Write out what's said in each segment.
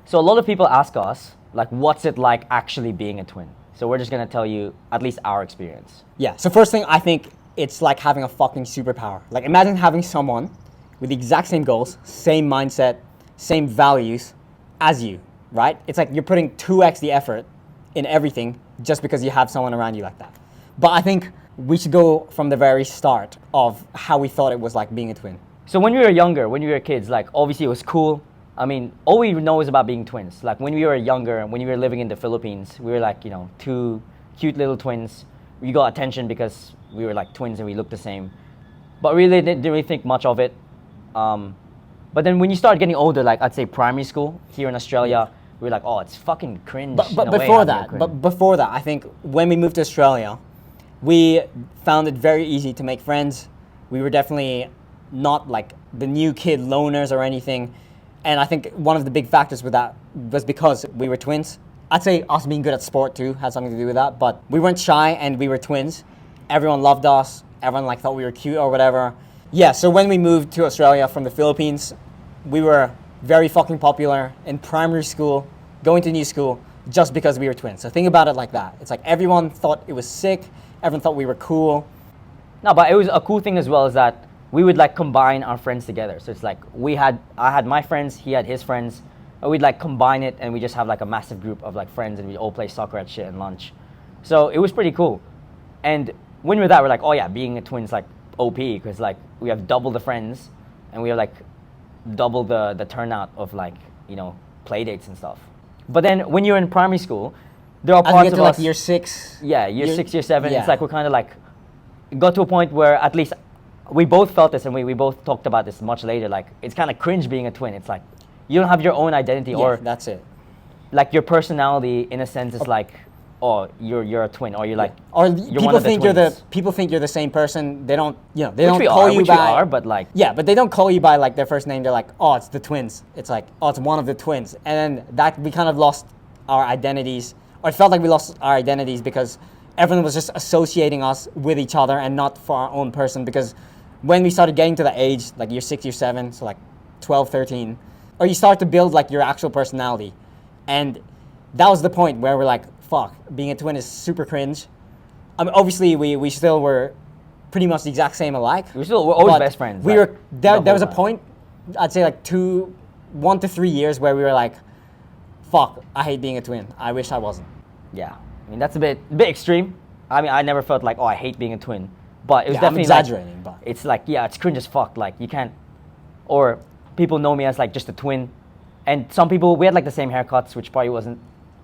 So a lot of people ask us, like, what's it like actually being a twin? So we're just gonna tell you at least our experience. Yeah, so first thing, I think it's like having a fucking superpower. Like, imagine having someone with the exact same goals, same mindset, same values as you, right? It's like you're putting 2x the effort in everything just because you have someone around you like that. But I think we should go from the very start of how we thought it was like being a twin. So when we were younger, when we were kids, like, obviously it was cool. I mean, all we know is about being twins. Like, when we were younger, when we were living in the Philippines, we were like, you know, two cute little twins. We got attention because we were like twins and we looked the same. But really didn't really think much of it. But then when you start getting older, like I'd say primary school here in Australia, we were like, oh, it's fucking cringe. But before that, I think when we moved to Australia, we found it very easy to make friends. We were definitely not like the new kid loners or anything. And I think one of the big factors with that was because we were twins. I'd say us being good at sport too had something to do with that, but we weren't shy and we were twins. Everyone loved us. Everyone like thought we were cute or whatever. Yeah, so when we moved to Australia from the Philippines, we were very fucking popular in primary school, going to new school, just because we were twins. So think about it like that. It's like everyone thought it was sick. Everyone thought we were cool. No, but it was a cool thing as well is that we would like combine our friends together. So it's like I had my friends, he had his friends, and we'd like combine it and we just have like a massive group of like friends and we all play soccer at shit and lunch. So it was pretty cool. And when we're that, we're like, oh yeah, being a twin's like OP because like we have double the friends and we have like double the turnout of like, you know, play dates and stuff. But then when you're in primary school, there are parts of us, like year 6. Yeah, year 6, year 7. Yeah. It's like we're kind of like got to a point where at least we both felt this and we both talked about this much later. Like it's kind of cringe being a twin. It's like you don't have your own identity or that's it. Like your personality in a sense is like, oh, you're a twin or you're like or you're people think you're the same person. They don't, you know, they don't call you by but like yeah, but they don't call you by like their first name. They're like, oh, it's the twins. It's like, oh, it's one of the twins. And then that we kind of lost our identities, or it felt like we lost our identities because everyone was just associating us with each other and not for our own person. Because when we started getting to the age, like year 6, year 7, so like 12, 13, or you start to build like your actual personality. And that was the point where we're like, fuck, being a twin is super cringe. I mean, obviously we still were pretty much the exact same alike. we're always best friends. We like, were, there was a point, I'd say like 1 to 3 years where we were like, fuck, I hate being a twin. I wish I wasn't. Yeah, I mean, that's a bit extreme. I mean, I never felt like, oh, I hate being a twin. But it was definitely I'm exaggerating, like, it's like, yeah, it's cringe as fuck. Like, you can't, or people know me as like just a twin. And some people, we had like the same haircuts, which probably wasn't,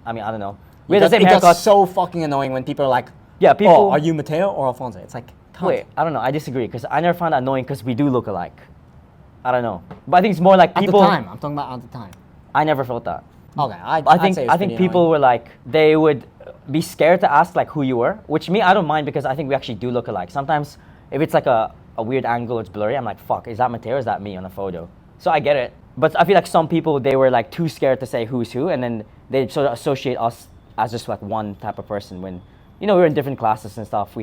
I mean, I don't know. We had the same haircuts. It got so fucking annoying when people are like, yeah, people, oh, are you Mateo or Alfonso? It's like, wait, I don't know. I disagree because I never found that annoying because we do look alike. I don't know. But I think it's more like people. At the time, I'm talking about at the time. I never felt that. Okay, I think people were like, they would be scared to ask like who you were, which me, I don't mind because I think we actually do look alike. Sometimes if it's like a weird angle, it's blurry, I'm like, fuck, is that Mateo or is that me on a photo? So I get it. But I feel like some people, they were like too scared to say who's who, and then they sort of associate us as just like one type of person when, you know, we were in different classes and stuff.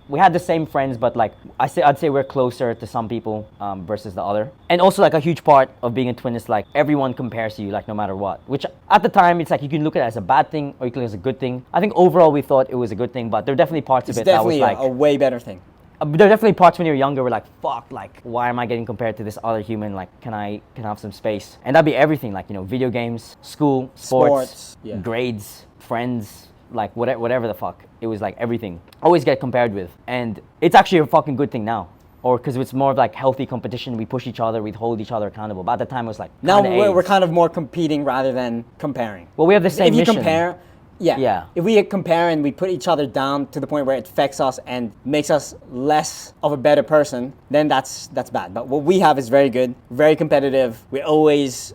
We had the same friends, but like I'd say we're closer to some people versus the other. And also like a huge part of being a twin is like everyone compares to you like no matter what. Which at the time it's like you can look at it as a bad thing or you can look at it as a good thing. I think overall we thought it was a good thing, but there are definitely parts of it that was like a way better thing. There are definitely parts when you're younger where like, fuck, like why am I getting compared to this other human? Like can I have some space? And that'd be everything, like, you know, video games, school, sports, yeah. grades, friends, like whatever the fuck. It was like everything. Always get compared with. And it's actually a fucking good thing now. Or because it's more of like healthy competition. We push each other, we hold each other accountable. But at the time it was like, now we're kind of more competing rather than comparing. Well, we have the same mission. If you compare, yeah. If we compare and we put each other down to the point where it affects us and makes us less of a better person, then that's bad. But what we have is very good, very competitive. We always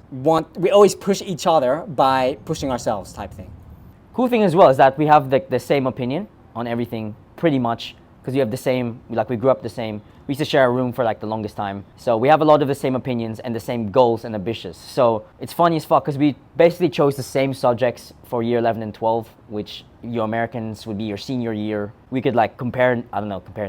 push each other by pushing ourselves type thing. Cool thing as well is that we have the same opinion on everything pretty much because we have the same, like we grew up the same. We used to share a room for like the longest time. So we have a lot of the same opinions and the same goals and ambitions. So it's funny as fuck because we basically chose the same subjects for year 11 and 12, which you Americans would be your senior year. We could like compare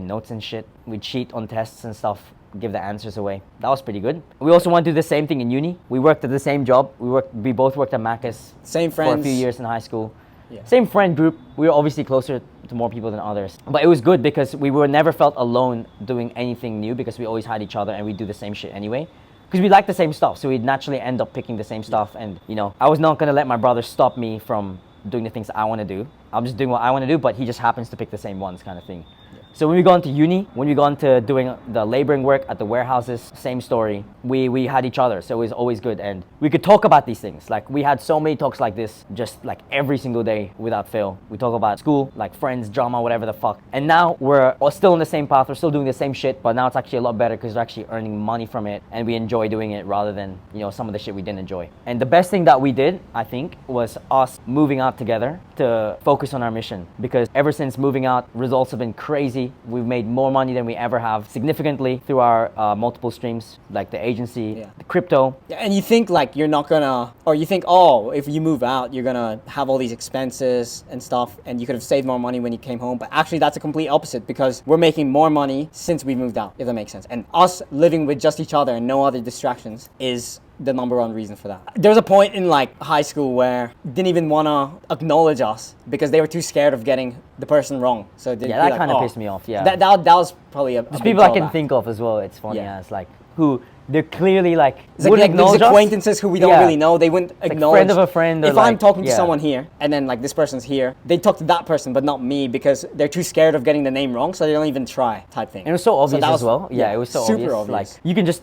notes and shit. We'd cheat on tests and stuff. give the answers away. That was pretty good. We also want to do the same thing in uni. We worked at the same job. We both worked at Macca's. Same for a friends. few years in high school. Yeah. Same friend group. We were obviously closer to more people than others. But it was good because we were never felt alone doing anything new because we always had each other and we do the same shit anyway. Because we like the same stuff, so we'd naturally end up picking the same stuff. And you know, I was not gonna let my brother stop me from doing the things I want to do. I'm just doing what I want to do, but he just happens to pick the same ones, kind of thing. So when we got into uni, when we got into doing the laboring work at the warehouses, same story. We had each other, so it was always good. And we could talk about these things. Like we had so many talks like this, just like every single day without fail. We talk about school, like friends, drama, whatever the fuck. And now we're all still on the same path. We're still doing the same shit, but now it's actually a lot better because we're actually earning money from it and we enjoy doing it rather than, you know, some of the shit we didn't enjoy. And the best thing that we did, I think, was us moving out together to focus on our mission. Because ever since moving out, results have been crazy. We've made more money than we ever have, significantly through our multiple streams, like the agency, the crypto. Yeah, and you think like you're not gonna, or you think, oh, if you move out, you're gonna have all these expenses and stuff, and you could have saved more money when you came home. But actually, that's a complete opposite because we're making more money since we moved out, if that makes sense. And us living with just each other and no other distractions is the number one reason for that. There was a point in like high school where didn't even want to acknowledge us because they were too scared of getting the person wrong. So they'd Yeah, be that like, kind of "Oh." pissed me off. Yeah, That was probably a there's big people I can drawback. think of as well. It's funny Yeah. as like who they're clearly like It's like, wouldn't these acknowledge us. acquaintances who we don't Yeah. really know, they wouldn't Like acknowledge. friend of a friend or If I'm like- talking to yeah. someone here and then like this person's here, they talk to that person but not me because they're too scared of getting the name wrong, so they don't even try type thing. And it was so obvious that as well. Yeah, it was so super obvious. Like you can just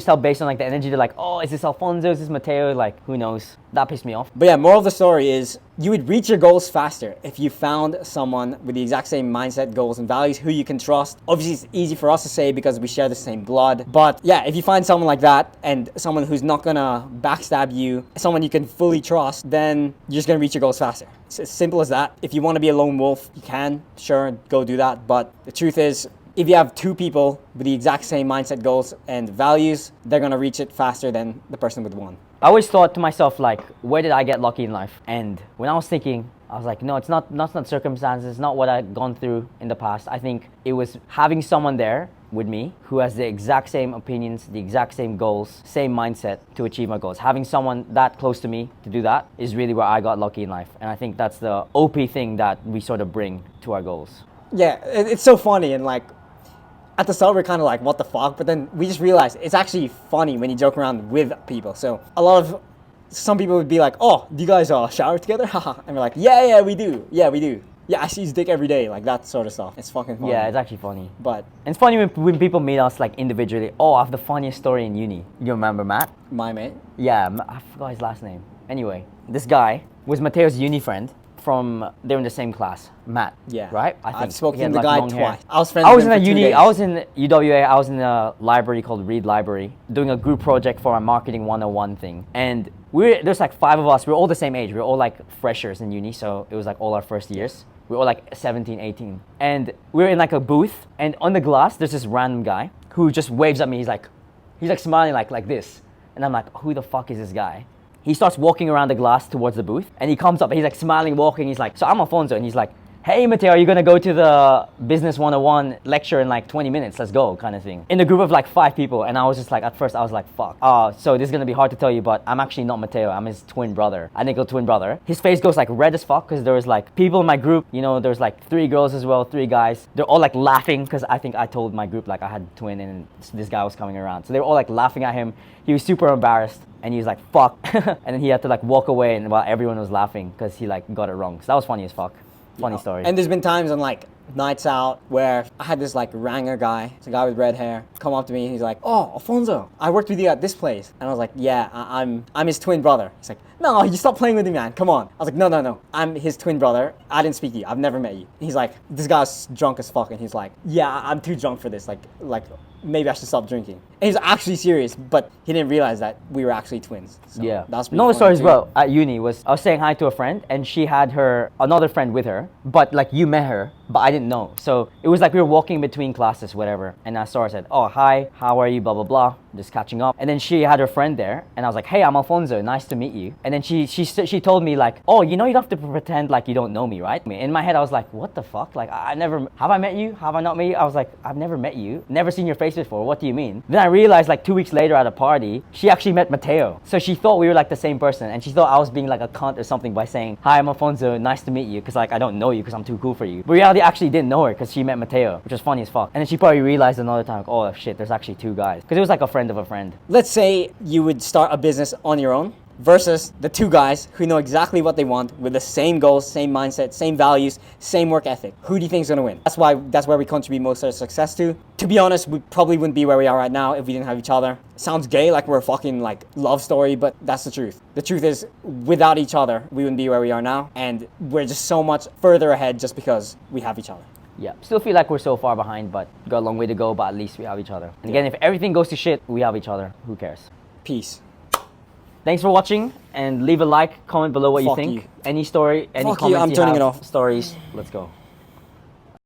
tell based on like the energy. They're like, oh, is this Alfonso? Is this Mateo? Like who knows? That pissed me off. But yeah, moral of the story is you would reach your goals faster if you found someone with the exact same mindset, goals, and values who you can trust. Obviously, it's easy for us to say because we share the same blood. But yeah, if you find someone like that and someone who's not gonna backstab you, someone you can fully trust, then you're just gonna reach your goals faster. It's as simple as that. If you want to be a lone wolf, you can, sure, go do that. But the truth is, if you have two people with the exact same mindset, goals, and values, they're gonna reach it faster than the person with one. I always thought to myself like, where did I get lucky in life? And when I was thinking, I was like, no, it's not circumstances, not what I've gone through in the past. I think it was having someone there with me who has the exact same opinions, the exact same goals, same mindset to achieve my goals. Having someone that close to me to do that is really where I got lucky in life. And I think that's the OP thing that we sort of bring to our goals. Yeah, it's so funny and like, at the start we're kind of like, what the fuck? But then we just realized it's actually funny when you joke around with people. So some people would be like, oh, do you guys shower together? Haha. And we're like, yeah, we do. Yeah, we do. Yeah, I see his dick every day. Like that sort of stuff. It's fucking funny. Yeah, it's actually funny. But And it's funny when people meet us like individually. Oh, I have the funniest story in uni. You remember Matt? my mate. Yeah, I forgot his last name. Anyway, this guy was Mateo's uni friend from, they're in the same class. Matt. Yeah. Right? I've spoken He had, to the guy long hair. twice. I was friends I with was him in a for 2 uni, days. I was in UWA, I was in a library called Reed Library, doing a group project for our Marketing 101 thing. And there's like 5 of us, we were all the same age, we were all like freshers in uni, so it was like all our first years. We were all like 17, 18. And we were in like a booth, and on the glass, there's this random guy who just waves at me, he's like smiling like this. And I'm like, who the fuck is this guy? He starts walking around the glass towards the booth, and he comes up, and he's like smiling, walking, he's like, so I'm Alfonso, and he's like, hey Mateo, are you gonna go to the Business 101 lecture in like 20 minutes? Let's go, kind of thing. In a group of like 5 people, and I was just like, at first I was like, fuck. So this is gonna be hard to tell you, but I'm actually not Mateo, I'm his twin brother, identical twin brother. His face goes like red as fuck, because there was like people in my group, you know, there's like 3 girls as well, 3 guys. They're all like laughing, because I think I told my group like I had a twin, and this guy was coming around. So they were all like laughing at him. He was super embarrassed, and he was like, fuck. And then he had to like walk away, and while everyone was laughing, because he like got it wrong. So that was funny as fuck. Funny story. And there's been times on like nights out where I had this like ranger guy, it's a guy with red hair, come up to me and he's like, oh, Alfonso, I worked with you at this place. And I was like, yeah, I'm his twin brother. He's like, no, you stop playing with me, man, come on. I was like, no, I'm his twin brother. I didn't speak to you, I've never met you. And he's like, this guy's drunk as fuck, and he's like, yeah, I'm too drunk for this, like maybe I should stop drinking. And he's actually serious, but he didn't realize that we were actually twins. So yeah. that's pretty Another funny story as too. well at uni was I was saying hi to a friend, and she had another friend with her, but like you met her, but I didn't know. So it was like we were walking between classes, whatever, and I saw her, said, oh, hi, how are you, blah, blah, blah. just catching up. And then she had her friend there, and I was like, hey, I'm Alfonso, nice to meet you. And then she told me like, oh, you know, you don't have to pretend like you don't know me, right? In my head, I was like, what the fuck? Like, I never, have I met you? Have I not met you? I was like, I've never met you, never seen your face before. What do you mean? Then I realized like 2 weeks later at a party, she actually met Mateo. So she thought we were like the same person, and she thought I was being like a cunt or something by saying, hi, I'm Alfonso, nice to meet you, because like I don't know you because I'm too cool for you. But reality, I actually didn't know her because she met Mateo, which was funny as fuck. And then she probably realized another time, like, oh shit, there's actually two guys, because it was like a friend of a friend. Let's say you would start a business on your own versus the two guys who know exactly what they want with the same goals, same mindset, same values, same work ethic. Who do you think is going to win? That's where we contribute most of our success to. To be honest, we probably wouldn't be where we are right now if we didn't have each other. Sounds gay, like we're a fucking like love story, but that's the truth. The truth is, without each other, we wouldn't be where we are now, and we're just so much further ahead just because we have each other. Yeah, still feel like we're so far behind, but got a long way to go, but at least we have each other. And again, if everything goes to shit, we have each other. Who cares? Peace. Thanks for watching, and leave a like, comment below what you Fuck think. you. Any story, any Fuck you, comments I'm you turning have, it off. stories, let's go.